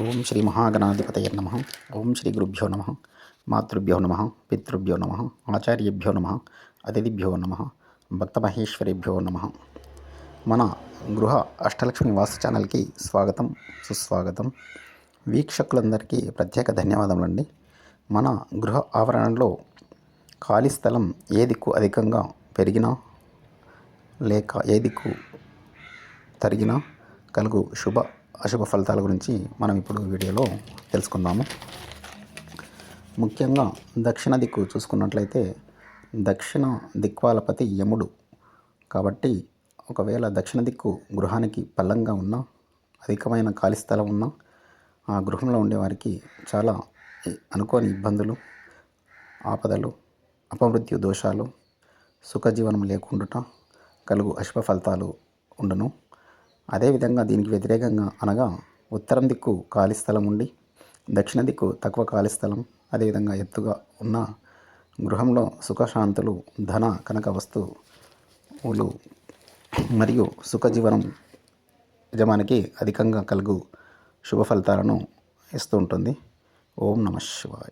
ఓం శ్రీ మహాగణాధిపతయ నమ. ఓం శ్రీ గురుభ్యో నమ. మాతృభ్యో నమ, పితృభ్యో నమ, ఆచార్యభ్యో నమ, అతిథిభ్యో నమ, భక్తమహేశ్వరిభ్యో నమ. మన గృహ అష్టలక్ష్మి వాస్తు ఛానల్కి స్వాగతం, సుస్వాగతం. వీక్షకులందరికీ ప్రత్యేక ధన్యవాదములండి. మన గృహ ఆవరణలో ఖాళీ స్థలం ఏ దిక్కు అధికంగా పెరిగినా లేక ఏ దిక్కు తరిగినా కలుగు శుభ అశుభ ఫలితాల గురించి మనం ఇప్పుడు వీడియోలో తెలుసుకుందాము. ముఖ్యంగా దక్షిణ దిక్కు చూసుకున్నట్లయితే దక్షిణ దిక్పాలపతి యముడు కాబట్టి ఒకవేళ దక్షిణ దిక్కు గృహానికి పల్లంగా ఉన్నా, అధికమైన ఖాళీ స్థలం ఉన్నా ఆ గృహంలో ఉండేవారికి చాలా అనుకోని ఇబ్బందులు, ఆపదలు, అపమృత్యు దోషాలు, సుఖజీవనం లేకుండుట, కలుగు అశుభ ఫలితాలు ఉండును. అదేవిధంగా దీనికి వ్యతిరేకంగా అనగా ఉత్తరం దిక్కు ఖాళీ స్థలం ఉండి దక్షిణ దిక్కు తక్కువ ఖాళీ స్థలం, అదేవిధంగా ఎత్తుగా ఉన్న గృహంలో సుఖశాంతులు, ధన కనక వస్తువులు మరియు సుఖజీవనం యజమానికి అధికంగా కలుగు శుభ ఫలితాలను ఇస్తూ ఉంటుంది. ఓం నమః శివాయ.